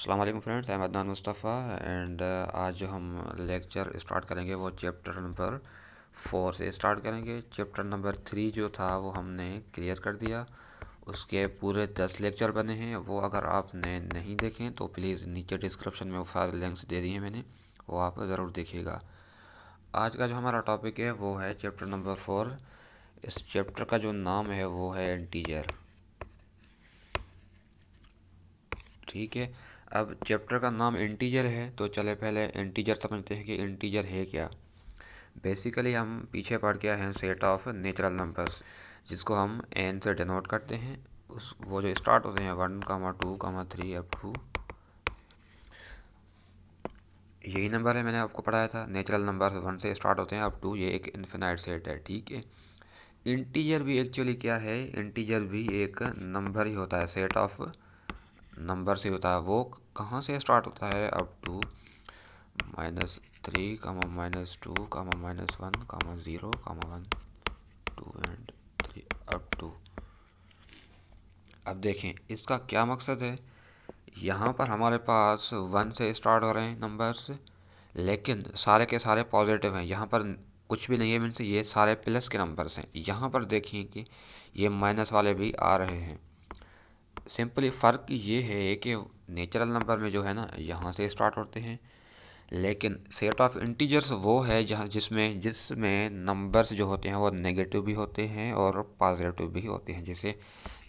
अस्सलाम वालेकुम फ्रेंड्स, मैं अदनान मुस्तफ़ा एंड आज जो हम लेक्चर स्टार्ट करेंगे वो चैप्टर नंबर 4 से स्टार्ट करेंगे। चैप्टर नंबर 3 जो था वो हमने क्लियर कर दिया। उसके पूरे 10 लेक्चर बने हैं, वो अगर आपने नहीं देखें तो प्लीज़ नीचे डिस्क्रिप्शन में वो सारे लिंक्स दे दिए मैंने, वो आप ज़रूर देखिएगा। आज का जो हमारा टॉपिक है वो है चैप्टर नंबर 4। इस चैप्टर का जो नाम है वो है इंटीजर। ठीक है, अब चैप्टर का नाम इंटीजर है तो चले पहले इंटीजर समझते हैं कि इंटीजर है क्या। बेसिकली हम पीछे पढ़ के आए हैं सेट ऑफ नेचुरल नंबर्स, जिसको हम एन से डिनोट करते हैं। उस वो जो स्टार्ट होते हैं 1, 2, 3 यही नंबर है, मैंने आपको पढ़ाया था। नेचुरल नंबर 1 से स्टार्ट होते हैं अप टू, ये एक इन्फिनाइट सेट है। ठीक है, इंटीजर भी एक्चुअली क्या है, इंटीजर भी एक नंबर ही होता है, सेट ऑफ नंबर से होता है। वो कहाँ से स्टार्ट होता है, up to -3, -2, -1, -0, 1, 2 and 3 up to. अब देखें इसका क्या मकसद है। यहाँ पर हमारे पास 1 से स्टार्ट हो रहे हैं नंबर्स, लेकिन सारे के सारे पॉजिटिव हैं। यहाँ पर कुछ भी नहीं है, मीन्स ये सारे प्लस के नंबर्स हैं। यहाँ पर देखिए कि ये माइनस वाले भी आ रहे हैं। सिंपली फ़र्क ये है कि नेचुरल नंबर में जो है ना, यहाँ से स्टार्ट होते हैं, लेकिन सेट ऑफ इंटीजर्स वो है जहाँ जिसमें जिसमें नंबर्स जो होते हैं वो नेगेटिव भी होते हैं और पॉजिटिव भी होते हैं। जैसे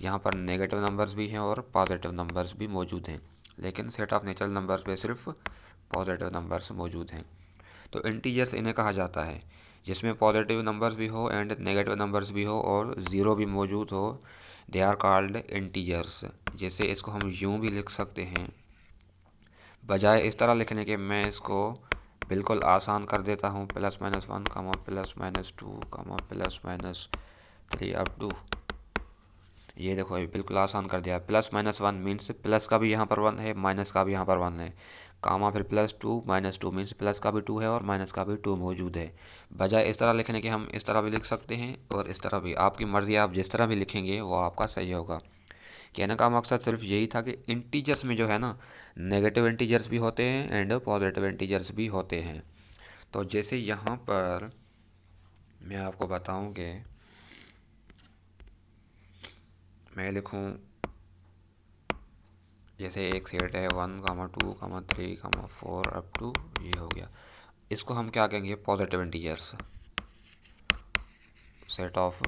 यहाँ पर नेगेटिव नंबर्स भी हैं और पॉजिटिव नंबर्स भी मौजूद हैं, लेकिन सेट ऑफ नेचुरल नंबर्स पे सिर्फ पॉजिटिव नंबर्स मौजूद हैं। तो इंटीजर्स इन्हें कहा जाता है जिसमें पॉजिटिव नंबर्स भी हो एंड नेगेटिव नंबर्स भी हो और ज़ीरो भी मौजूद हो। They are called integers. जैसे इसको हम यूँ भी लिख सकते हैं, बजाय इस तरह लिखने के मैं इसको बिल्कुल आसान कर देता हूँ। +-1, +-2, +-3 अप टू, ये देखो ये बिल्कुल आसान कर दिया। +-1 मीन्स प्लस का भी यहाँ पर 1 है, माइनस का भी यहाँ पर 1 है, कामा फिर +2, -2 मीन्स प्लस का भी 2 है और माइनस का भी 2 मौजूद है। बजाय इस तरह लिखने के हम इस तरह भी लिख सकते हैं और इस तरह भी, आपकी मर्ज़ी, आप जिस तरह भी लिखेंगे वो आपका सही होगा। कहने का मकसद सिर्फ यही था कि इंटीजर्स में जो है ना, नेगेटिव इंटीजर्स भी होते हैं एंड पॉजिटिव इंटीजर्स भी होते हैं। तो जैसे यहाँ पर मैं आपको बताऊँ कि मैं लिखूँ, जैसे एक सेट है 1, 2, 3, 4 अप टू, ये हो गया। इसको हम क्या कहेंगे, positive integers. Set of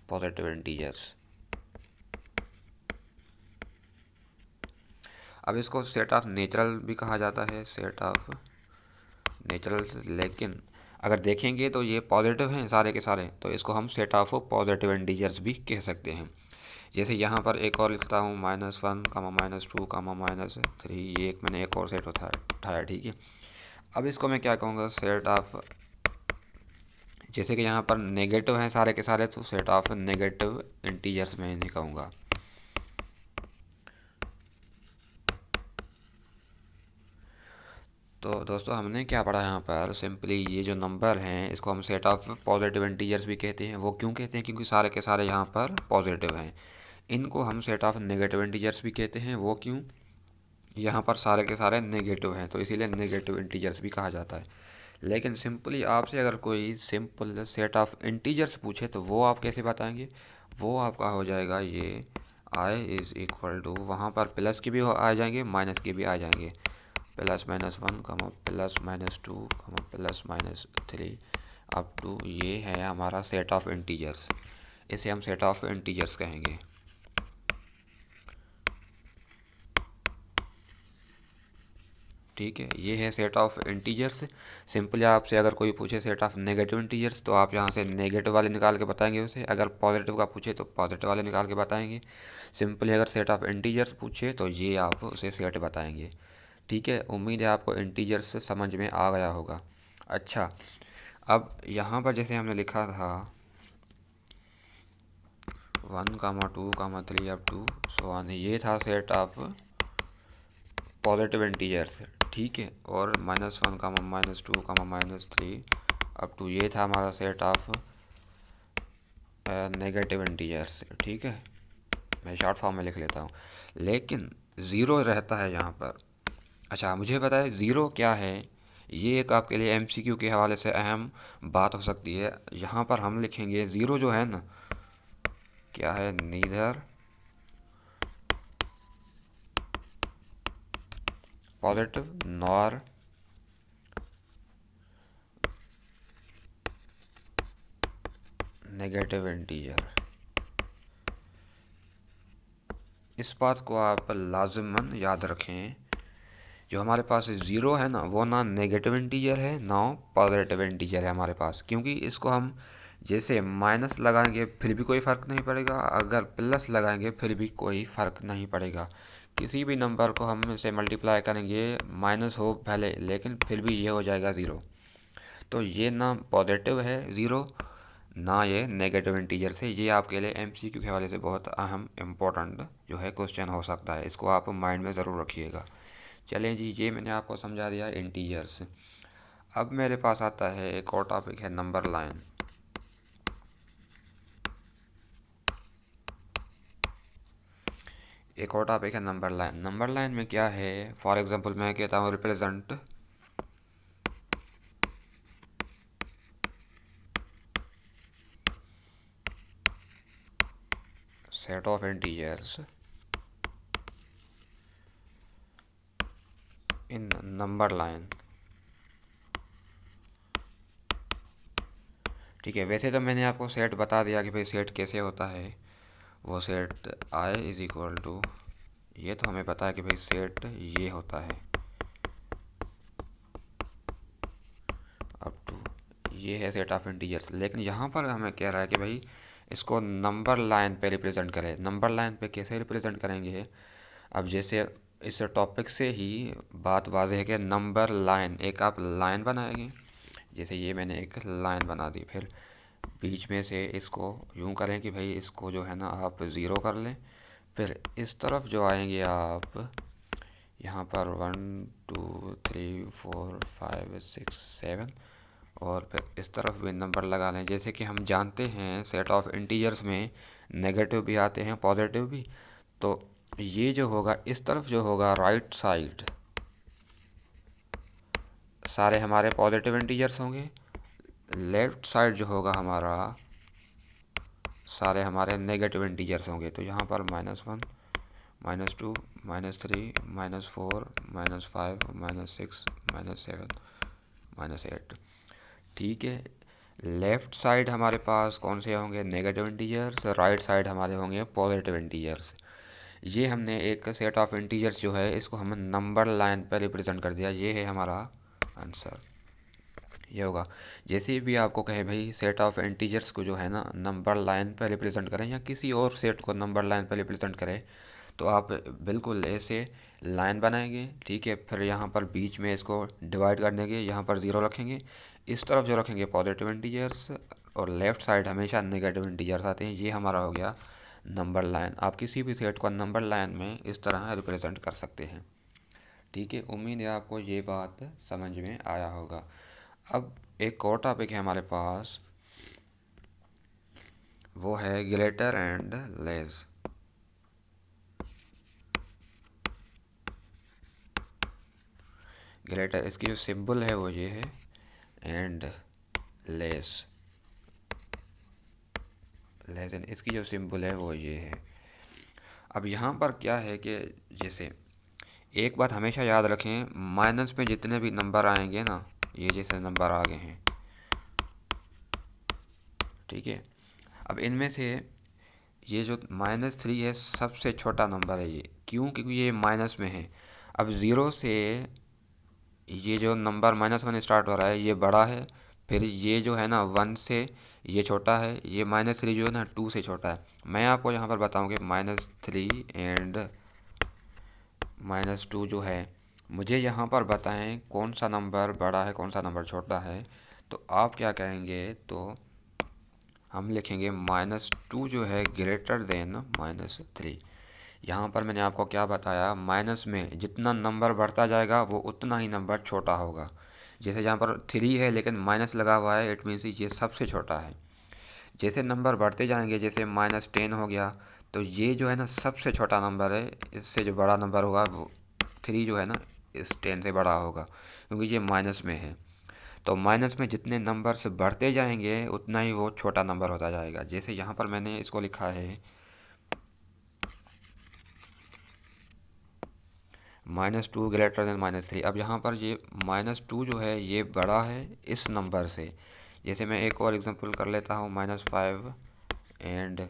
positive integers. अब इसको सेट ऑफ नेचुरल भी कहा जाता है, सेट ऑफ नेचुरल। लेकिन अगर देखेंगे तो ये पॉजिटिव हैं सारे के सारे, तो इसको हम सेट ऑफ पॉजिटिव इंटीजर्स भी कह सकते हैं। जैसे यहाँ पर एक और लिखता हूँ -1, -2, -3, ये एक मैंने एक और सेट उठाया। ठीक है, अब इसको मैं क्या कहूँगा, सेट ऑफ, जैसे कि यहाँ पर नेगेटिव हैं सारे के सारे, तो सेट ऑफ नेगेटिव इंटीजर्स मैं इन्हें कहूँगा। तो दोस्तों हमने क्या पढ़ा यहाँ पर, सिंपली ये जो नंबर हैं इसको हम सेट ऑफ पॉजिटिव इंटीजर्स भी कहते हैं। वो क्यों कहते हैं, क्योंकि सारे के सारे यहाँ पर पॉजिटिव हैं। इनको हम सेट ऑफ नेगेटिव इंटीजर्स भी कहते हैं। वो क्यों, यहाँ पर सारे के सारे नेगेटिव हैं तो इसीलिए नेगेटिव इंटीजर्स भी कहा जाता है। लेकिन सिंपली आपसे अगर कोई सिंपल सेट ऑफ इंटीजर्स पूछे तो वो आप कैसे बताएंगे, वो आपका हो जाएगा ये i=, वहाँ पर प्लस के भी आ जाएंगे, माइनस के भी आ जाएंगे। +-1, +-2, +-3 अप टू, ये है हमारा सेट ऑफ इंटीजर्स। इसे हम सेट ऑफ इंटीजर्स कहेंगे। ठीक है, ये है सेट ऑफ इंटीजर्स। सिंपली आपसे अगर कोई पूछे सेट ऑफ नेगेटिव इंटीजर्स तो आप यहाँ से नेगेटिव वाले निकाल के बताएंगे उसे। अगर पॉजिटिव का पूछे तो पॉजिटिव वाले निकाल के बताएंगे। सिंपली अगर सेट ऑफ इंटीजर्स पूछे तो ये आप उसे सेट बताएंगे। ठीक है, उम्मीद है आपको इंटीजर्स समझ में आ गया होगा। अच्छा, अब यहाँ पर जैसे हमने लिखा था 1, 2, 3 अप टू सो ऑन, ये था सेट ऑफ पॉजिटिव इंटीजर्स। ठीक है, और -1, -2, -3 अप टू, ये था हमारा सेट ऑफ नेगेटिव इंटीजर्स। ठीक है, मैं शॉर्ट फॉर्म में लिख लेता हूँ, लेकिन ज़ीरो रहता है यहाँ पर। अच्छा, मुझे बताए ज़ीरो क्या है। ये एक आपके लिए एमसीक्यू के हवाले से अहम बात हो सकती है। यहाँ पर हम लिखेंगे ज़ीरो जो है ना, क्या है, neither positive nor negative integer. इस बात को आप लाजमन याद रखें, जो हमारे पास ज़ीरो है ना, वो ना नेगेटिव इंटीजर है ना पॉजिटिव इंटीजर है हमारे पास, क्योंकि इसको हम जैसे माइनस लगाएंगे फिर भी कोई फ़र्क नहीं पड़ेगा, अगर प्लस लगाएंगे फिर भी कोई फ़र्क नहीं पड़ेगा। किसी भी नंबर को हम इसे मल्टीप्लाई करेंगे, माइनस हो भले, लेकिन फिर भी ये हो जाएगा ज़ीरो। तो ये ना पॉजिटिव है ज़ीरो, ना ये नेगेटिव इंटीजर से। ये आपके लिए एमसीक्यू के हवाले से बहुत अहम इम्पोर्टेंट जो है क्वेश्चन हो सकता है, इसको आप माइंड में ज़रूर रखिएगा। चलें जी, ये मैंने आपको समझा दिया इंटीजर्स। अब मेरे पास आता है एक और टॉपिक है नंबर लाइन। एक और टॉपिक है नंबर लाइन। नंबर लाइन में क्या है, फॉर एग्जांपल मैं कहता हूँ represent set of integers in number line. ठीक है, वैसे तो मैंने आपको सेट बता दिया कि भाई सेट कैसे होता है। वो set I is equal to, ये तो हमें पता है कि भाई सेट ये होता है अप टू, ये है सेट ऑफ इंटीजर्स। लेकिन यहाँ पर हमें कह रहा है कि भाई इसको नंबर लाइन पे रिप्रेजेंट करें। नंबर लाइन पे कैसे रिप्रेजेंट करेंगे, अब जैसे इस टॉपिक से ही बात वाज़ेह है कि नंबर लाइन, एक आप लाइन बनाएंगे, जैसे ये मैंने एक लाइन बना दी, फिर बीच में से इसको यूं करें कि भाई इसको जो है ना आप ज़ीरो कर लें, फिर इस तरफ जो आएंगे आप यहाँ पर 1 2 3 4 5 6 7, और फिर इस तरफ भी नंबर लगा लें। जैसे कि हम जानते हैं सेट ऑफ इंटीजर्स में नेगेटिव भी आते हैं पॉजिटिव भी, तो ये जो होगा इस तरफ जो होगा राइट साइड सारे हमारे पॉजिटिव इंटीजर्स होंगे, लेफ्ट साइड जो होगा हमारा सारे हमारे नेगेटिव इंटीजर्स होंगे। तो यहाँ पर -1 -2 -3 -4 -5 -6 -7 -8। ठीक है, लेफ़्ट साइड हमारे पास कौन से होंगे, नेगेटिव इंटीजर्स, राइट साइड हमारे होंगे पॉजिटिव इंटीजर्स। ये हमने एक सेट ऑफ इंटीजर्स जो है इसको हमने नंबर लाइन पर रिप्रेजेंट कर दिया, ये है हमारा आंसर। ये होगा, जैसे भी आपको कहे भाई सेट ऑफ इंटीजर्स को जो है ना नंबर लाइन पर रिप्रेजेंट करें या किसी और सेट को नंबर लाइन पर रिप्रेजेंट करें, तो आप बिल्कुल ऐसे लाइन बनाएंगे। ठीक है, फिर यहाँ पर बीच में इसको डिवाइड कर देंगे, यहाँ पर ज़ीरो रखेंगे, इस तरफ जो रखेंगे पॉजिटिव इंटीजर्स, और लेफ़्ट साइड हमेशा नेगेटिव इंटीजर्स आते हैं। ये हमारा हो गया नंबर लाइन। आप किसी भी सेट को नंबर लाइन में इस तरह रिप्रेजेंट कर सकते हैं। ठीक है, उम्मीद है आपको ये बात समझ में आया होगा। अब एक और टॉपिक है हमारे पास, वो है ग्रेटर एंड लेस। ग्रेटर, इसकी जो सिंबल है वो ये है, एंड लेस, लेकिन इसकी जो सिंबल है वो ये है। अब यहाँ पर क्या है कि जैसे एक बात हमेशा याद रखें, माइनस में जितने भी नंबर आएंगे ना, ये जैसे नंबर आ गए हैं, ठीक है, अब इनमें से ये जो -3 है सबसे छोटा नंबर है ये, क्यों, क्योंकि ये माइनस में है। अब ज़ीरो से ये जो नंबर -1 स्टार्ट हो रहा है ये बड़ा है, फिर ये जो है ना 1 से ये छोटा है, ये -3 जो है ना 2 से छोटा है। मैं आपको यहाँ पर बताऊँ कि -3 एंड -2 जो है, मुझे यहाँ पर बताएं कौन सा नंबर बड़ा है कौन सा नंबर छोटा है। तो आप क्या कहेंगे, तो हम लिखेंगे -2 जो है ग्रेटर देन -3। यहाँ पर मैंने आपको क्या बताया, माइनस में जितना नंबर बढ़ता जाएगा वो उतना ही नंबर छोटा होगा। जैसे यहाँ पर 3 है लेकिन माइनस लगा हुआ है, इट मीन्स ये सबसे छोटा है। जैसे नंबर बढ़ते जाएंगे, जैसे -10 हो गया, तो ये जो है ना सबसे छोटा नंबर है, इससे जो बड़ा नंबर होगा वो 3 जो है ना इस 10 से बड़ा होगा, क्योंकि ये माइनस में है। तो माइनस में जितने नंबर्स बढ़ते जाएंगे उतना ही वो छोटा नंबर होता जाएगा। जैसे यहाँ पर मैंने इसको लिखा है -2 ग्रेटर देन -3। अब यहाँ पर ये -2 जो है ये बड़ा है इस नंबर से। जैसे मैं एक और एग्जांपल कर लेता हूँ, -5 एंड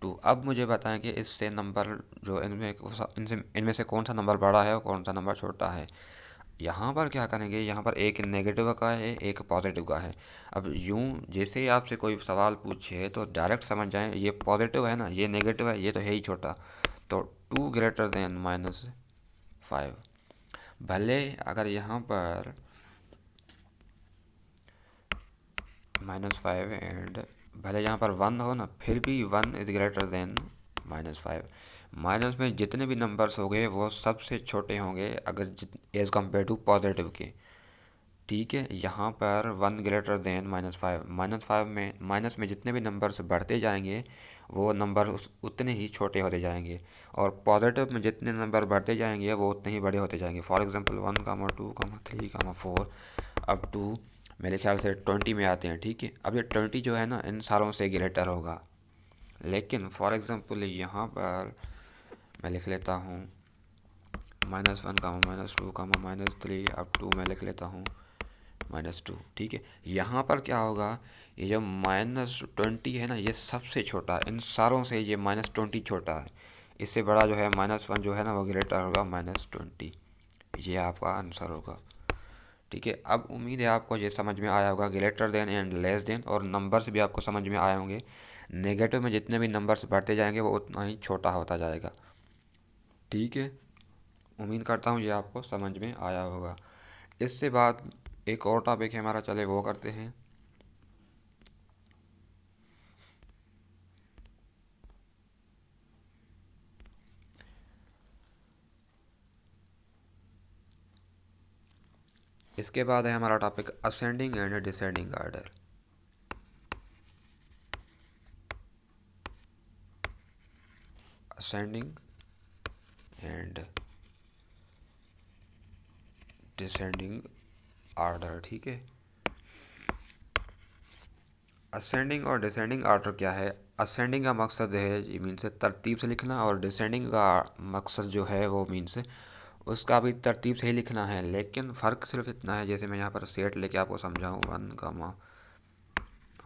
2। अब मुझे बताएं कि इससे नंबर जो इनमें से कौन सा नंबर बड़ा है और कौन सा नंबर छोटा है। यहाँ पर क्या करेंगे, यहाँ पर एक नेगेटिव का है एक पॉजिटिव का है। अब यूं जैसे ही आपसे कोई सवाल पूछे तो डायरेक्ट समझ जाएं ये पॉजिटिव है ना, ये नेगेटिव है, ये तो है ही छोटा। तो 2 ग्रेटर देन -5। भले अगर यहाँ पर -5 एंड भले यहाँ पर 1 हो ना, फिर भी 1 इज ग्रेटर देन -5। माइनस में जितने भी नंबर्स हो गए वो सबसे छोटे होंगे अगर एज कम्पेयर टू पॉजिटिव के। ठीक है, यहाँ पर 1 ग्रेटर देन -5। -5 में माइनस में जितने भी नंबर्स बढ़ते जाएंगे वो नंबर उतने ही छोटे होते जाएंगे, और पॉजिटिव में जितने नंबर बढ़ते जाएंगे वो उतने ही बड़े होते जाएंगे। फॉर एग्जांपल 1, 2, 3, 4 अब 2 मेरे ख्याल से 20 में आते हैं। ठीक है, अब ये 20 जो है ना इन सारों से ग्रेटर होगा। लेकिन फॉर एग्जांपल यहाँ पर मैं लिख लेता हूँ -1, -2, -3 अब 2 मैं लिख लेता हूँ -2। ठीक है, यहाँ पर क्या होगा, ये जो -20 है ना ये सबसे छोटा है इन सारों से, ये -20 छोटा है। इससे बड़ा जो है -1 जो है ना वो ग्रेटर होगा -20। ये आपका आंसर होगा। ठीक है, अब उम्मीद है आपको ये समझ में आया होगा, greater than and less than, और नंबर्स भी आपको समझ में आए होंगे। नेगेटिव में जितने भी नंबर्स बढ़ते जाएंगे वो उतना ही छोटा होता जाएगा। ठीक है, उम्मीद करता हूँ ये आपको समझ में आया होगा। इससे बाद एक और टॉपिक है हमारा, चले वो करते हैं। इसके बाद है हमारा topic ascending and descending order. Ascending and descending order. ठीक है, असेंडिंग और डिसेंडिंग आर्डर क्या है। असेंडिंग का मकसद है ये मीन्स तरतीब से लिखना, और डिसेंडिंग का मकसद जो है वो मीन्स उसका भी तरतीब से ही लिखना है। लेकिन फ़र्क सिर्फ इतना है, जैसे मैं यहाँ पर सेट लेके आपको समझाऊँ 1,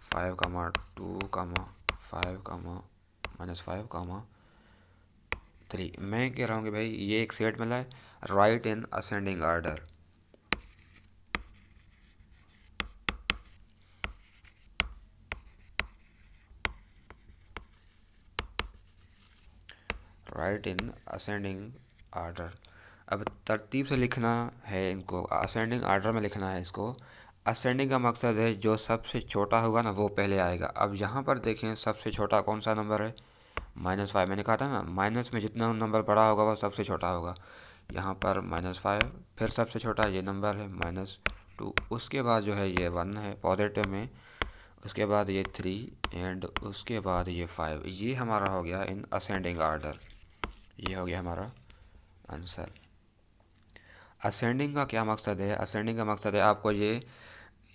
5, 2, 5, -5, 3। मैं कह रहा हूँ कि भाई ये एक सेट मिला है, right in ascending order. Right in ascending order. अब तरतीब से लिखना है इनको, असेंडिंग आर्डर में लिखना है इसको। असेंडिंग का मकसद है जो सबसे छोटा होगा ना वो पहले आएगा। अब यहाँ पर देखें सबसे छोटा कौन सा नंबर है, -5। मैंने कहा था ना माइनस में जितना नंबर बड़ा होगा वो सबसे छोटा होगा। यहाँ पर -5, फिर सबसे छोटा ये नंबर है -2, उसके बाद जो है ये 1 है पॉजिटिव में, उसके बाद ये 3 एंड उसके बाद ये 5। ये हमारा हो गया इन असेंडिंग आर्डर। ये हो गया हमारा आंसर। असेंडिंग का क्या मकसद है, असेंडिंग का मकसद है आपको ये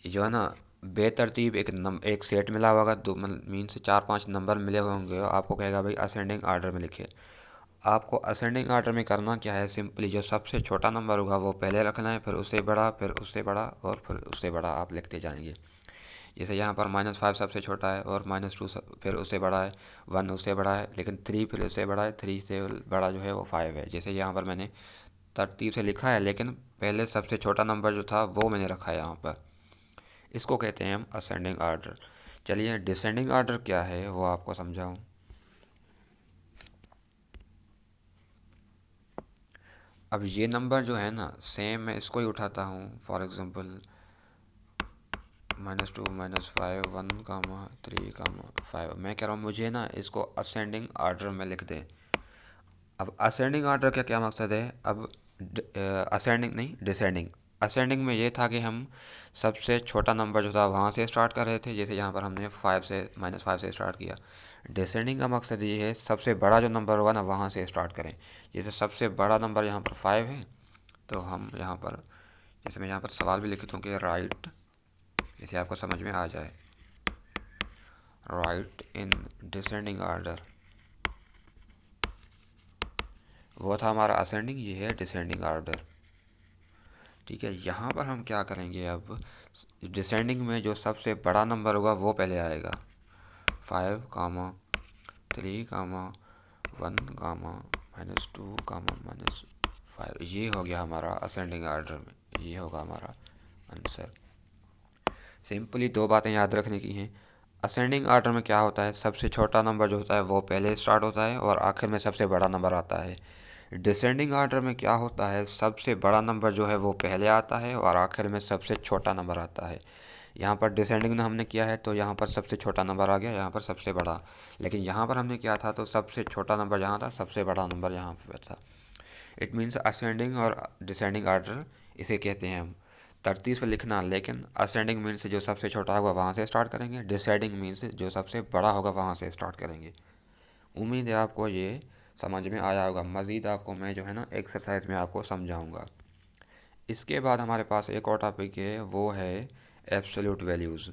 जो है ना बेतरतीब एक सेट मिला होगा, दो मीन्स 4-5 नंबर मिले होंगे, आपको कहेगा भाई असेंडिंग आर्डर में लिखे। आपको असेंडिंग आर्डर में करना क्या है, सिंपली जो सबसे छोटा नंबर होगा वो पहले रखना है, फिर उससे बड़ा, फिर उससे बड़ा, और फिर उससे बड़ा आप लिखते जाएंगे। जैसे यहाँ पर -5 सबसे छोटा है, और -2 फिर उससे बड़ा है, 1 उससे बड़ा है, लेकिन 3 फिर उससे बड़ा है, 3 से बड़ा जो है वो 5 है। जैसे यहाँ पर मैंने तरतीब से लिखा है, लेकिन पहले सबसे छोटा नंबर जो था वो मैंने रखा है यहाँ पर। इसको कहते हैं हम असेंडिंग आर्डर। चलिए डिसेंडिंग आर्डर क्या है वो आपको समझाऊँ। अब ये नंबर जो है ना सेम मैं इसको ही उठाता हूँ, फॉर एग्ज़ाम्पल -2, -5, 1, 3, 5। मैं कह रहा हूँ मुझे ना इसको असेंडिंग आर्डर में लिख दें। अब असेंडिंग आर्डर का क्या मकसद है, अब असेंडिंग नहीं डिसेंडिंग। असेंडिंग में ये था कि हम सबसे छोटा नंबर जो था वहाँ से स्टार्ट कर रहे थे, जैसे यहाँ पर हमने 5 से -5 से स्टार्ट किया। डिसेंडिंग का मकसद ये है सबसे बड़ा जो नंबर होगा ना वहाँ से स्टार्ट करें। जैसे सबसे बड़ा नंबर यहाँ पर 5 है, तो हम यहाँ पर, जैसे मैं यहाँ पर सवाल भी लिखता हूँ कि राइट, जैसे आपको समझ में आ जाए, राइट इन डिसेंडिंग ऑर्डर। वो था हमारा असेंडिंग, ये है डिसेंडिंग ऑर्डर। ठीक है, यहाँ पर हम क्या करेंगे, अब डिसेंडिंग में जो सबसे बड़ा नंबर होगा वो पहले आएगा। 5 कामा 3 कामा 1 कामा -2 कामा -5, ये हो गया हमारा असेंडिंग ऑर्डर में, ये होगा हमारा आंसर। सिंपली दो बातें याद रखने की हैं। असेंडिंग ऑर्डर में क्या होता है, सबसे छोटा नंबर जो होता है वो पहले स्टार्ट होता है और आखिर में सबसे बड़ा नंबर आता है। डिसेंडिंग ऑर्डर में क्या होता है, सबसे बड़ा नंबर जो है वो पहले आता है और आखिर में सबसे छोटा नंबर आता है। यहाँ पर डिसेंडिंग में हमने किया है तो यहाँ पर सबसे छोटा नंबर आ गया, यहाँ पर सबसे बड़ा। लेकिन यहाँ पर हमने किया था तो सबसे छोटा नंबर यहाँ था, सबसे बड़ा नंबर यहाँ पर था। इट मीन्स असेंडिंग और डिसेंडिंग ऑर्डर इसे कहते हैं हम। तरतीब से लिखना, लेकिन असेंडिंग मीन्स जो सबसे छोटा होगा वहाँ से स्टार्ट करेंगे, डिसेंडिंग मीन्स जो सबसे बड़ा होगा वहाँ से स्टार्ट करेंगे। उम्मीद है आपको ये समझ में आया होगा। मज़ीद आपको मैं जो है ना एक्सरसाइज में आपको समझाऊंगा। इसके बाद हमारे पास एक और टॉपिक है, वो है एब्सोल्यूट वैल्यूज़।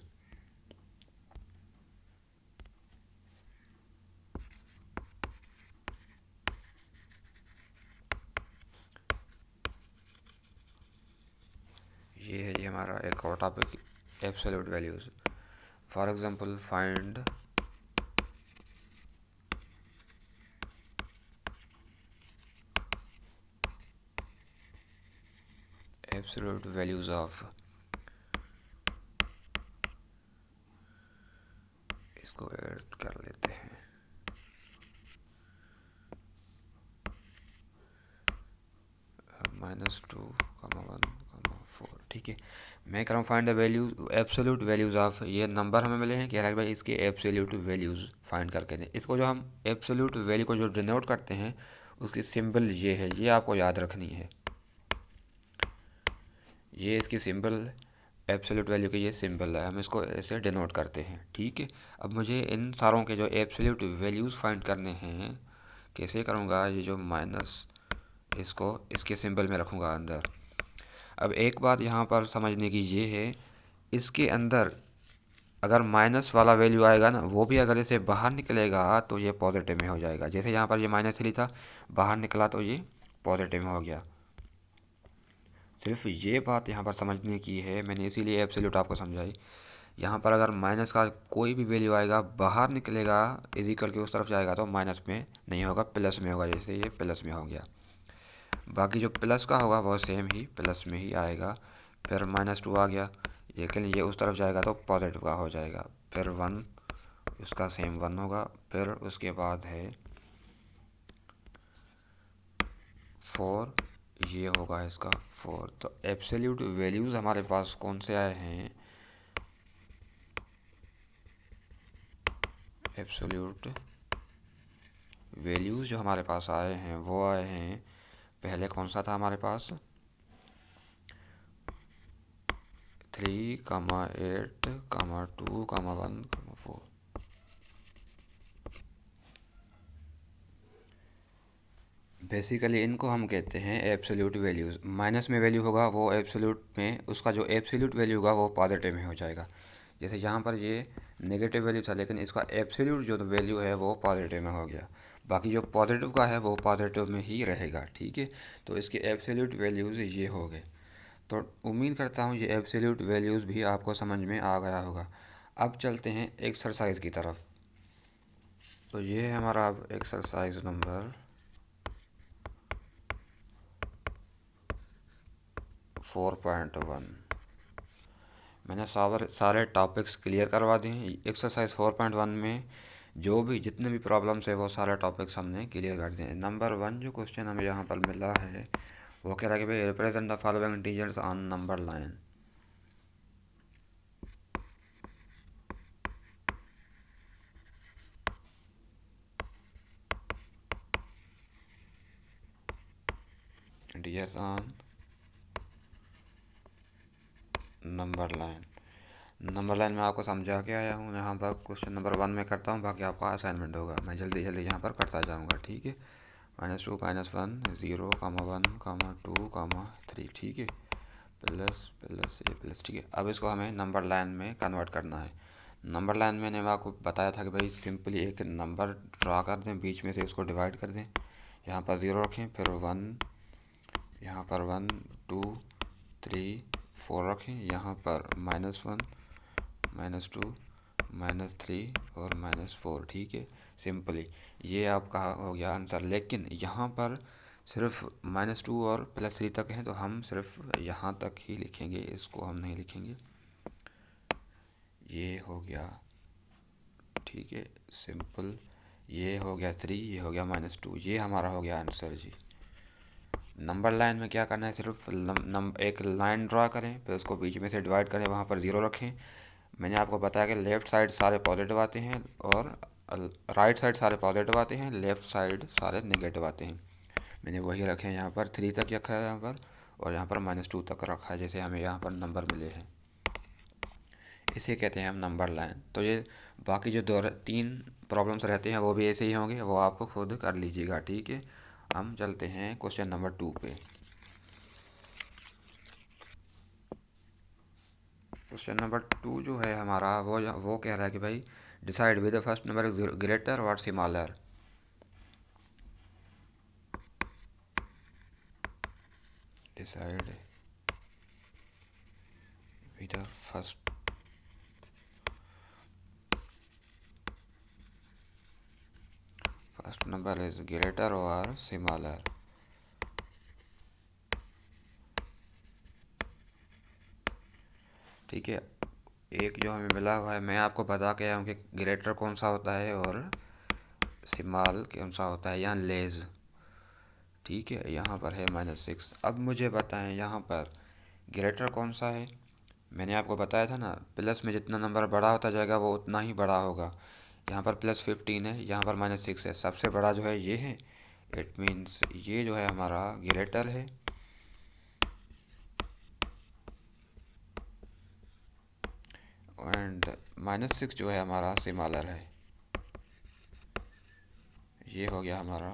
ये है जी हमारा एक और topic, absolute values. For example find absolute values of, इसको ऐड कर लेते हैं, -2, 1, 4। ठीक है, मैं कह रहा हूँ find the value absolute values of, ये नंबर हमें मिले हैं, कह रहा है भाई इसके एब्सोल्यूट वैल्यूज़ फाइंड करके दें। इसको जो हम एब्सोल्यूट वैल्यू को जो डिनोट करते हैं उसकी सिंबल ये है, ये आपको याद रखनी है। ये इसकी सिंबल, एब्सोल्यूट वैल्यू की ये सिंबल है, हम इसको ऐसे डिनोट करते हैं। ठीक है, अब मुझे इन सारों के जो एब्सोल्यूट वैल्यूज़ फाइंड करने हैं, कैसे करूँगा, ये जो माइनस, इसको इसके सिंबल में रखूँगा अंदर। अब एक बात यहाँ पर समझने की ये है, इसके अंदर अगर माइनस वाला वैल्यू आएगा ना, वो भी अगर इसे बाहर निकलेगा तो ये पॉजिटिव में हो जाएगा। जैसे यहाँ पर ये -3 था, बाहर निकला तो ये पॉजिटिव में हो गया। सिर्फ ये बात यहाँ पर समझने की है, मैंने इसीलिए एब्सोल्यूट आपको समझाई। यहाँ पर अगर माइनस का कोई भी वैल्यू आएगा, बाहर निकलेगा, इजिकल के उस तरफ जाएगा तो माइनस में नहीं होगा, प्लस में होगा। जैसे ये प्लस में हो गया, बाकी जो प्लस का होगा वो सेम ही प्लस में ही आएगा। फिर -2 आ गया, लेकिन ये उस तरफ जाएगा तो पॉजिटिव का हो जाएगा। फिर 1, उसका सेम 1 होगा। फिर उसके बाद है 4, ये होगा इसका 4। तो एब्सोल्यूट वैल्यूज़ हमारे पास कौन से आए हैं, एब्सोल्यूट वैल्यूज़ जो हमारे पास आए हैं वो आए हैं, पहले कौन सा था हमारे पास, 3, 8, 2, 1, 4। बेसिकली इनको हम कहते हैं एब्सोल्यूट वैल्यूज़। माइनस में वैल्यू होगा वो एब्सोल्यूट में, उसका जो एब्सोल्यूट वैल्यू होगा वो पॉजिटिव में हो जाएगा। जैसे यहाँ पर ये नेगेटिव वैल्यू था, लेकिन इसका एब्सोल्यूट जो वैल्यू है वो पॉजिटिव में हो गया। बाकी जो पॉजिटिव का है वो पॉजिटिव में ही रहेगा। ठीक है, तो इसके एब्सोल्यूट वैल्यूज़ ये हो गए। तो उम्मीद करता हूँ ये एब्सोल्यूट वैल्यूज़ भी आपको समझ में आ गया होगा। अब चलते हैं एक्सरसाइज की तरफ। तो ये है हमारा अब एक्सरसाइज नंबर 4.1। मैंने सारे टॉपिक्स क्लियर करवा दिए हैं। एक्सरसाइज 4.1 में जो भी जितने भी प्रॉब्लम्स है वो सारे टॉपिक्स हमने क्लियर कर दिए हैं। नंबर 1 जो क्वेश्चन हमें यहाँ पर मिला है वो कह रहा है कि भाई represent the following integers on number line. Integers on number line. Number line में आपको समझा के आया हूँ। यहाँ पर क्वेश्चन नंबर 1 में करता हूँ, बाकी आपका असाइनमेंट होगा। मैं जल्दी जल्दी यहाँ पर करता जाऊँगा, ठीक है। -2 -1 0 1 2 3, ठीक है। प्लस प्लस ये प्लस, ठीक है। अब इसको हमें नंबर लाइन में कन्वर्ट करना है। नंबर लाइन मैंने आपको बताया था कि भाई सिंपली एक नंबर ड्रा कर दें, बीच में से उसको डिवाइड कर दें। यहाँ पर 0 रखें, फिर 1, यहाँ पर 1 2 3 4 रखें, यहाँ पर -1 -2 -3 और -4, ठीक है। सिंपली ये आपका हो गया आंसर। लेकिन यहाँ पर सिर्फ -2 और +3 तक है, तो हम सिर्फ यहाँ तक ही लिखेंगे, इसको हम नहीं लिखेंगे। ये हो गया, ठीक है, सिंपल। ये हो गया 3, ये हो गया -2, ये हमारा हो गया आंसर जी। नंबर लाइन में क्या करना है, सिर्फ एक लाइन ड्रा करें, फिर उसको बीच में से डिवाइड करें, वहाँ पर 0 रखें। मैंने आपको बताया कि लेफ़्ट साइड सारे पॉजिटिव आते हैं और राइट साइड सारे पॉजिटिव आते हैं, लेफ़्ट साइड सारे नेगेटिव आते हैं। मैंने वही रखे हैं, यहाँ पर 3 तक रखा है यहाँ पर, और यहाँ पर -2 तक रखा है, जैसे हमें यहाँ पर नंबर मिले हैं। इसे कहते हैं हम नंबर लाइन। तो ये बाकी जो 3 प्रॉब्लम्स रहते हैं वो भी ऐसे ही होंगे, वो आप खुद कर लीजिएगा, ठीक है। हम चलते हैं क्वेश्चन नंबर 2 पे। क्वेश्चन नंबर 2 जो है हमारा, वो कह रहा है कि भाई decide with the first number greater और smaller. Decide with the first number is greater और स्मॉलर। ठीक है, एक जो हमें मिला हुआ है, मैं आपको बता के आया हूँ कि ग्रेटर कौन सा होता है और स्मॉल कौन सा होता है, यहाँ लेज, ठीक है। यहाँ पर है -6। अब मुझे बताएं यहाँ पर ग्रेटर कौन सा है। मैंने आपको बताया था ना, प्लस में जितना नंबर बड़ा होता जाएगा वो उतना ही बड़ा होगा। यहाँ पर +15 है, यहाँ पर -6 है, सबसे बड़ा जो है ये है। इट मीन्स ये जो है हमारा ग्रेटर है, एंड -6 जो है हमारा स्मॉलर है। ये हो गया हमारा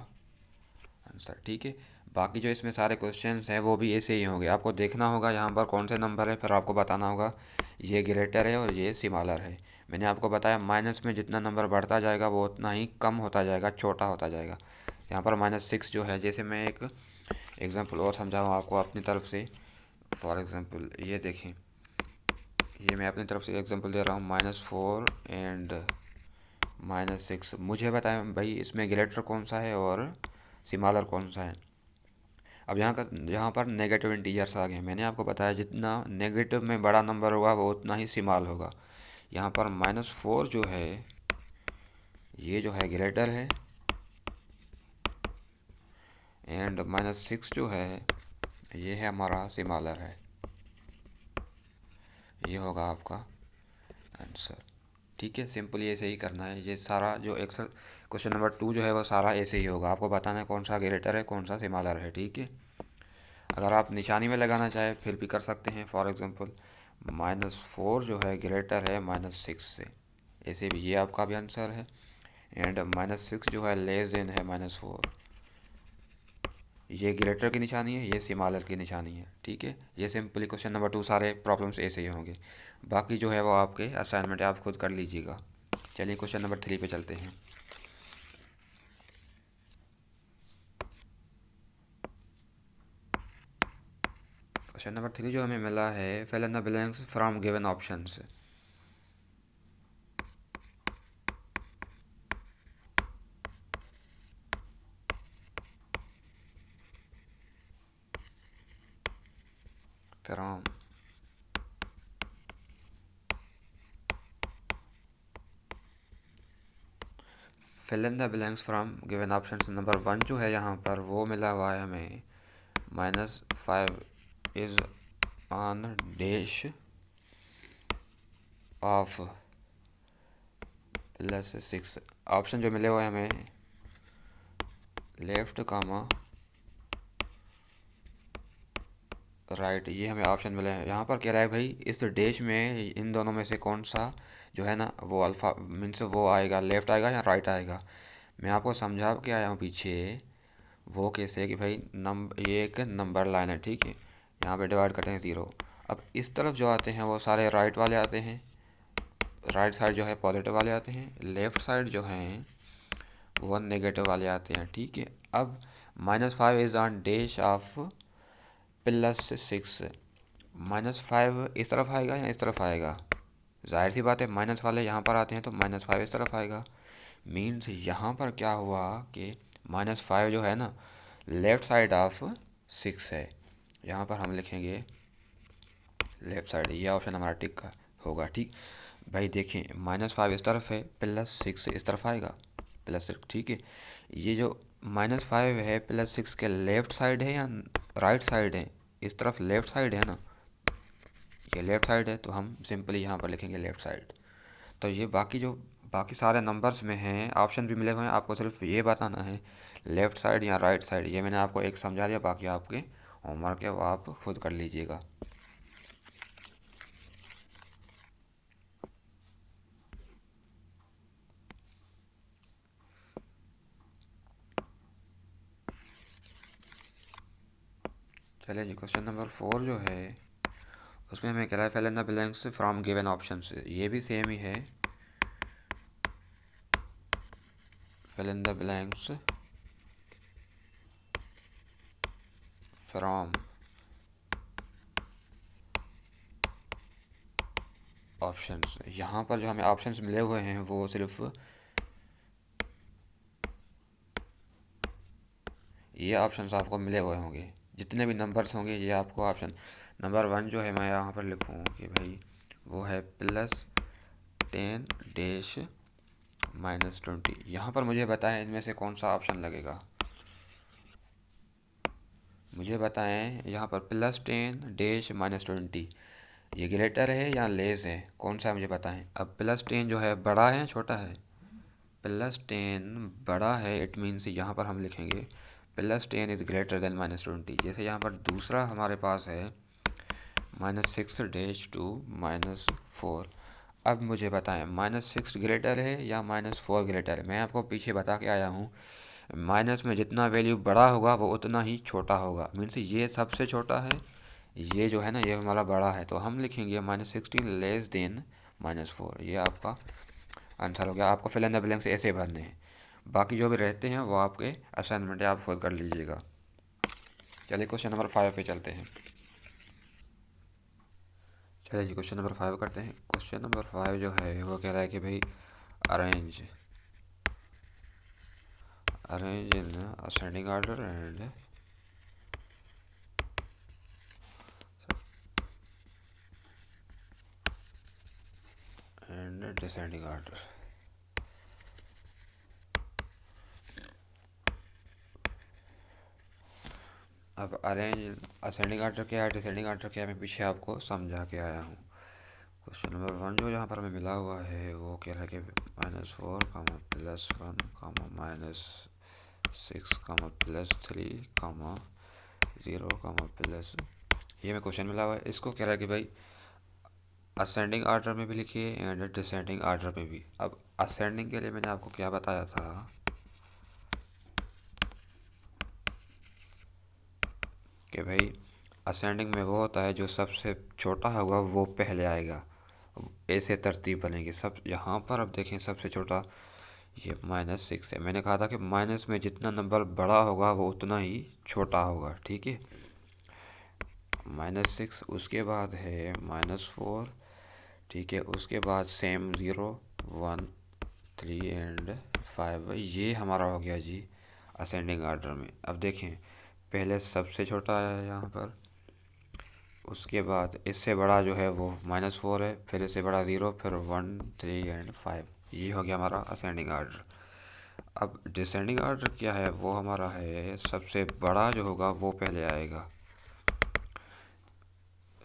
आंसर, ठीक है। बाकी जो इसमें सारे क्वेश्चंस हैं वो भी ऐसे ही होंगे। आपको देखना होगा यहाँ पर कौन से नंबर है, फिर आपको बताना होगा ये ग्रेटर है और ये स्मॉलर है। मैंने आपको बताया माइनस में जितना नंबर बढ़ता जाएगा वो उतना ही कम होता जाएगा, छोटा होता जाएगा। यहाँ पर -6 जो है, जैसे मैं एक एग्जांपल और समझाऊँ आपको अपनी तरफ से। फॉर एग्जांपल ये देखें, ये मैं अपनी तरफ से एग्जांपल दे रहा हूँ, -4 एंड -6। मुझे बताएं भाई इसमें ग्रेटर कौन सा है और स्मॉलर कौन सा है। अब यहाँ पर नेगेटिव इंटीजर्स आ गए। मैंने आपको बताया जितना नेगेटिव में बड़ा नंबर होगा वो उतना ही स्मॉल होगा। यहाँ पर -4 जो है ये जो है ग्रेटर है, एंड -6 जो है ये है हमारा स्मॉलर है। ये होगा आपका आंसर, ठीक है। सिंपली ऐसे ही करना है। ये सारा जो क्वेश्चन नंबर 2 जो है वो सारा ऐसे ही होगा। आपको बताना है कौन सा ग्रेटर है कौन सा स्मॉलर है, ठीक है। अगर आप निशानी में लगाना चाहें फिर भी कर सकते हैं। फॉर एग्जांपल -4 जो है ग्रेटर है -6 से, ऐसे भी ये आपका भी आंसर है। एंड -6 जो है लेस देन है -4, ये ग्रेटर की निशानी है, ये स्मॉलर की निशानी है, ठीक है। ये सिंपली क्वेश्चन नंबर 2 सारे प्रॉब्लम्स ऐसे ही होंगे। बाकी जो है वो आपके असाइनमेंट है, आप खुद कर लीजिएगा। चलिए क्वेश्चन नंबर 3 पे चलते हैं। क्वेश्चन नंबर 3 जो हमें मिला है, fill in the blanks from given options. From fill in the blanks from given options. Number 1 जो है यहाँ पर वो मिला हुआ है हमें, -5 is on dash of +6। Option जो मिले हुए हैं हमें लेफ्ट कामा राइट, ये हमें ऑप्शन मिले हैं। यहाँ पर कह रहा है भाई इस डैश में इन दोनों में से कौन सा जो है ना वो अल्फ़ा मीन्स वो आएगा, लेफ़्ट आएगा या राइट आएगा। मैं आपको समझा के आया हूँ पीछे। वो कैसे है कि भाई ये एक नंबर लाइन है, ठीक है, यहाँ पे डिवाइड करते हैं 0। अब इस तरफ जो आते हैं वो सारे राइट वाले आते हैं, राइट साइड जो है पॉजिटिव वाले आते हैं, लेफ़्ट साइड जो हैं वो नेगेटिव वाले आते हैं, ठीक है। अब -5 इज़ ऑन डैश ऑफ +6। -5 इस तरफ आएगा या इस तरफ आएगा? जाहिर सी बात है माइनस वाले यहाँ पर आते हैं तो -5 इस तरफ आएगा। मीन्स यहाँ पर क्या हुआ कि -5 जो है ना लेफ़्ट साइड ऑफ 6 है। यहाँ पर हम लिखेंगे लेफ़्ट साइड, ये ऑप्शन हमारा टिक का होगा, ठीक। भाई देखिए -5 इस तरफ है, +6 इस तरफ आएगा, +6, ठीक है। ये जो -5 है +6 के लेफ़्ट साइड है या राइट साइड है? इस तरफ लेफ़्ट साइड है ना, ये लेफ़्ट साइड है तो हम सिंपली यहाँ पर लिखेंगे लेफ़्ट साइड। तो ये बाकी सारे नंबर्स में हैं, ऑप्शन भी मिले हुए हैं, आपको सिर्फ ये बताना है लेफ़्ट साइड या राइट साइड। ये मैंने आपको एक समझा दिया, बाकी आपके होमवर्क है वो आप खुद कर लीजिएगा। चलिए जी, क्वेश्चन नंबर 4 जो है उसमें हमें कह रहा है fill in the blanks from given options. ये भी सेम ही है, fill in the blanks from options. यहाँ पर जो हमें ऑप्शंस मिले हुए हैं वो सिर्फ ये ऑप्शंस आपको मिले हुए होंगे, जितने भी नंबर्स होंगे ये आपको ऑप्शन। नंबर 1 जो है मैं यहाँ पर लिखूँ कि भाई वो है +10 डैश -20। यहाँ पर मुझे बताएं इनमें से कौन सा ऑप्शन लगेगा। मुझे बताएं यहाँ पर +10 डैश -20 ये ग्रेटर है या लेस है, कौन सा है मुझे बताएं। अब +10 जो है बड़ा है छोटा है? +10 बड़ा है, इट मीन्स यहाँ पर हम लिखेंगे +10 इज़ ग्रेटर देन -20। जैसे यहाँ पर दूसरा हमारे पास है -6 डैश टू -4। अब मुझे बताएं -6 ग्रेटर है या -4 ग्रेटर है? मैं आपको पीछे बता के आया हूँ माइनस में जितना वैल्यू बड़ा होगा वो उतना ही छोटा होगा। मीन्स ये सबसे छोटा है, ये जो है ना ये हमारा बड़ा है, तो हम लिखेंगे -16 लेस देन -4। ये आपका आंसर हो गया। आपको फिल इन द ब्लैंक्स ऐसे भरने हैं, बाकी जो भी रहते हैं वो आपके असाइनमेंट है, आप खुद कर लीजिएगा। चलिए क्वेश्चन नंबर 5 पे चलते हैं। चलिए जी क्वेश्चन नंबर 5 करते हैं। क्वेश्चन नंबर 5 जो है वो कह रहा है कि भाई arrange arrange in ascending order and descending order. अब अरेंज असेंडिंग ऑर्डर क्या है, डिसेंडिंग ऑर्डर क्या है, मैं पीछे आपको समझा के आया हूँ। क्वेश्चन नंबर 1 जो यहाँ पर हमें मिला हुआ है वो कह रहा है कि -4 +1 -6 +3 0 प्लस, ये में क्वेश्चन मिला हुआ है। इसको कह रहा है कि भाई असेंडिंग ऑर्डर में भी लिखिए एंड डिसेंडिंग ऑर्डर में भी। अब असेंडिंग के लिए मैंने आपको क्या बताया था कि भाई असेंडिंग में वो होता है जो सबसे छोटा होगा वो पहले आएगा, ऐसे तरतीब बनेगी सब। यहाँ पर अब देखें सबसे छोटा ये -6 है। मैंने कहा था कि माइनस में जितना नंबर बड़ा होगा वो उतना ही छोटा होगा, ठीक है। -6 उसके बाद है -4, ठीक है, उसके बाद सेम 0 1 3 एंड 5। ये हमारा हो गया जी असेंडिंग ऑर्डर में। अब देखें पहले सबसे छोटा आया है यहाँ पर, उसके बाद इससे बड़ा जो है वो -4 है, फिर इससे बड़ा 0, फिर 1 3 एंड 5। ये हो गया हमारा असेंडिंग ऑर्डर। अब डिसेंडिंग ऑर्डर क्या है, वो हमारा है सबसे बड़ा जो होगा वो पहले आएगा।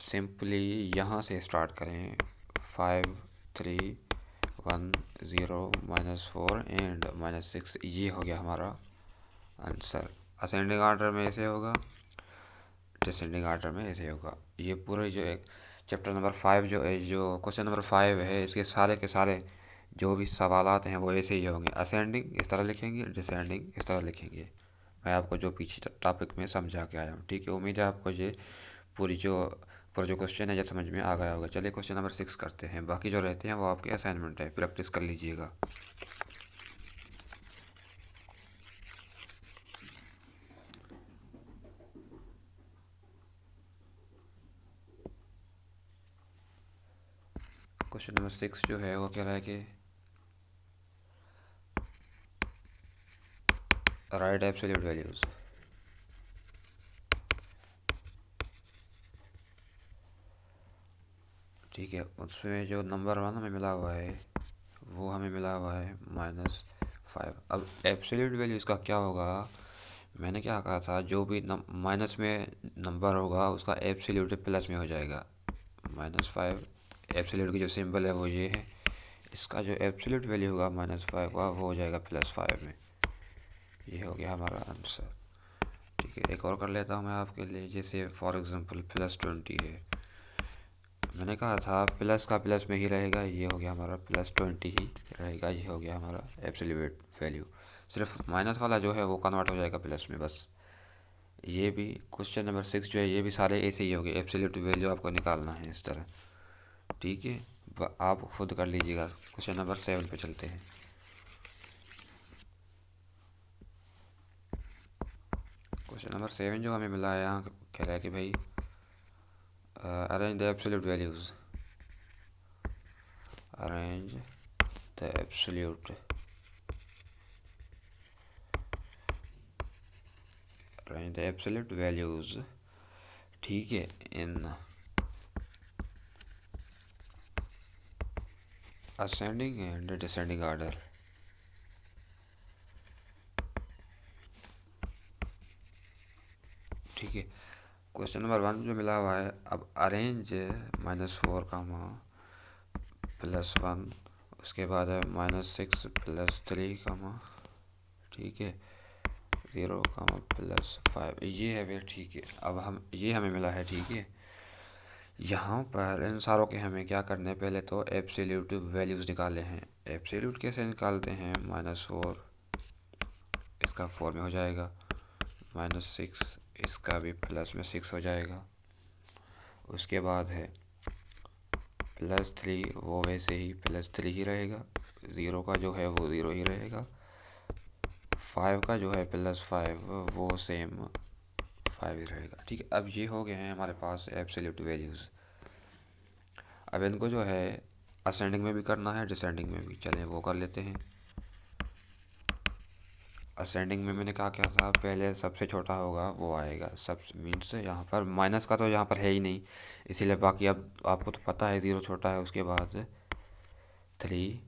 सिंपली यहाँ से स्टार्ट करें 5 3 1 0 -4 एंड -6। ये हो गया हमारा आंसर। असेंडिंग ऑर्डर में ऐसे होगा, डिसेंडिंग आर्डर में ऐसे होगा। ये पूरे जो एक चैप्टर नंबर 5 जो है, जो क्वेश्चन नंबर 5 है, इसके सारे के सारे जो भी सवालात हैं वो ऐसे ही होंगे। असेंडिंग इस तरह लिखेंगे, डिसेंडिंग इस तरह लिखेंगे। मैं आपको जो पीछे टॉपिक में समझा के आया हूँ, ठीक है। उम्मीद है आपको ये पूरी जो पूरा जो क्वेश्चन है ये समझ में आ गया होगा। चलिए क्वेश्चन नंबर 6 करते हैं। बाकी जो रहते हैं वो आपके असाइनमेंट है, प्रैक्टिस कर लीजिएगा। क्वेश्चन नंबर 6 जो है वो कह रहा है कि राइट एब्सोल्यूट वैल्यूज। ठीक है, उसमें जो नंबर 1 हमें मिला हुआ है वो हमें मिला हुआ है -5। अब एब्सोल्यूट वैल्यू इसका क्या होगा? मैंने क्या कहा था, जो भी माइनस में नंबर होगा उसका एब्सोल्यूट प्लस में हो जाएगा। -5 एब्सोल्यूट की जो सिंबल है वो ये है। इसका जो एब्सोल्यूट वैल्यू होगा -5 का, वो हो जाएगा +5 में। ये हो गया हमारा आंसर। ठीक है, एक और कर लेता हूँ मैं आपके लिए। जैसे फॉर एग्जांपल +20 है। मैंने कहा था प्लस का प्लस में ही रहेगा। ये हो गया हमारा +20 ही रहेगा। ये हो गया हमारा एब्सोल्यूट वैल्यू। सिर्फ माइनस वाला जो है वो कन्वर्ट हो जाएगा प्लस में बस। ये भी क्वेश्चन नंबर 6 जो है ये भी सारे ऐसे ही होंगे। एब्सोल्यूट वैल्यू आपको निकालना है इस तरह। ठीक है, आप खुद कर लीजिएगा। क्वेश्चन नंबर 7 पे चलते हैं। क्वेश्चन नंबर 7 जो हमें मिला है, यहाँ कह रहा है कि भाई arrange the absolute values. Arrange the absolute arrange the absolute values, ठीक है, in ascending and descending order. ठीक है, क्वेश्चन नंबर 1 जो मिला हुआ है, अब अरेंज -4 +1, उसके बाद है -6 +3, ठीक है, 0 +5, ये है भाई। ठीक है, अब हम ये हमें मिला है। ठीक है, यहाँ पर इन सारों के हमें क्या करने हैं, पहले तो एब्सोल्यूट वैल्यूज़ निकाले हैं। एब्सोल्यूट कैसे निकालते हैं? -4 इसका 4 में हो जाएगा, -6 इसका भी प्लस में 6 हो जाएगा। उसके बाद है +3, वो वैसे ही +3 ही रहेगा। 0 का जो है वो 0 ही रहेगा। 5 का जो है +5 वो सेम 5 ही रहेगा। ठीक है, अब ये हो गए हैं हमारे पास एब्सोल्यूट वैल्यूज़। अब इनको जो है असेंडिंग में भी करना है, डिसेंडिंग में भी। चलें वो कर लेते हैं। असेंडिंग में मैंने कहा क्या था, पहले सबसे छोटा होगा वो आएगा। सब मीन्स यहाँ पर माइनस का तो यहाँ पर है ही नहीं, इसीलिए बाकी अब आपको तो पता है 0 छोटा है। उसके बाद 3,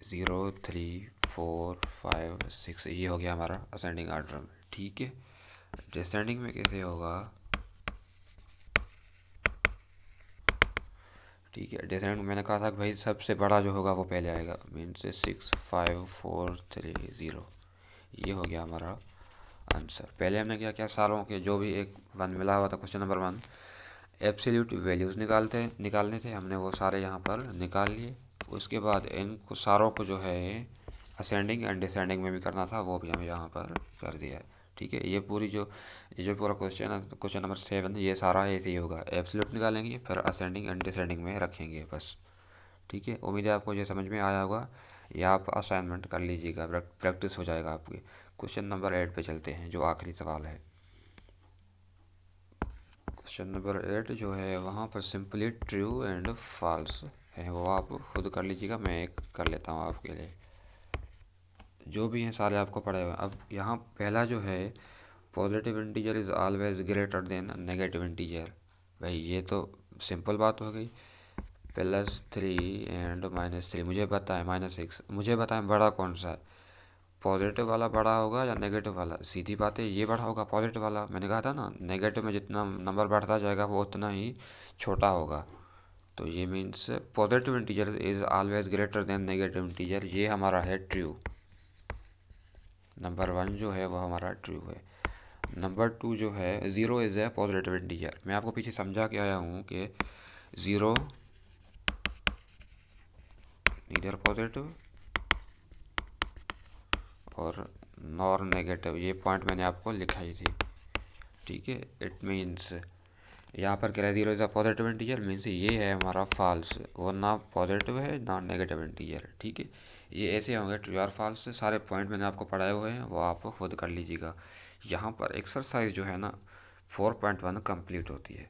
0, 3, 4, 5, 6, ये हो गया हमारा असेंडिंग आर्डर में। ठीक है, डिसेंडिंग में कैसे होगा? ठीक है, डिसेंडिंग में मैंने कहा था कि भाई सबसे बड़ा जो होगा वो पहले आएगा। मीन्स 6, 5, 4, 3, 0, ये हो गया हमारा आंसर। पहले हमने क्या किया, सारों के जो भी एक 1 मिला हुआ था, क्वेश्चन नंबर 1, एब्सोल्यूट वैल्यूज़ निकालने थे, हमने वो सारे यहाँ पर निकाल लिए। उसके बाद इनको सारों को जो है असेंडिंग एंड डिसेंडिंग में भी करना था, वो भी हमें यहाँ पर कर दिया है। ठीक है, ये जो पूरा क्वेश्चन है, क्वेश्चन नंबर 7, ये सारा ऐसे ही होगा। एब्सोल्यूट निकालेंगे, फिर असेंडिंग एंड डिसेंडिंग में रखेंगे बस। ठीक है, उम्मीद है आपको ये समझ में आया होगा। या आप असाइनमेंट कर लीजिएगा, प्रैक्टिस हो जाएगा आपकी। क्वेश्चन नंबर 8 पे चलते हैं, जो आखिरी सवाल है। क्वेश्चन नंबर 8 जो है वहाँ पर सिंपली ट्रू एंड फॉल्स है, वो आप खुद कर लीजिएगा। मैं एक कर लेता हूँ आपके लिए। जो भी हैं सारे आपको पढ़े हुए। अब यहाँ पहला जो है, positive integer is always greater than negative integer. भाई ये तो सिंपल बात हो गई। +3 एंड -3, मुझे पता है -6, मुझे बताएं बड़ा कौन सा है, पॉजिटिव वाला बड़ा होगा या नेगेटिव वाला? सीधी बात है, ये बड़ा होगा पॉजिटिव वाला। मैंने कहा था ना, नेगेटिव में जितना नंबर बढ़ता जाएगा वो उतना ही छोटा होगा। तो ये means positive integer is always greater than negative integer, ये हमारा है ट्रू। नंबर 1 जो है वह हमारा ट्रू है। नंबर 2 जो है, zero is a positive integer. मैं आपको पीछे समझा के आया हूँ कि ज़ीरो नीदर पॉजिटिव और नॉर नेगेटिव, ये पॉइंट मैंने आपको लिखाई थी, ठीक है। इट मीन्स यहाँ पर कह रहा है zero is a positive integer, means ये है हमारा फॉल्स, वो ना पॉजिटिव है ना नेगेटिव इंटीजर, ठीक है। ये ऐसे होंगे ट्रू और फॉल्स। सारे पॉइंट मैंने आपको पढ़ाए हुए हैं, वो आप खुद कर लीजिएगा। यहाँ पर एक्सरसाइज जो है ना 4.1 कंप्लीट होती है।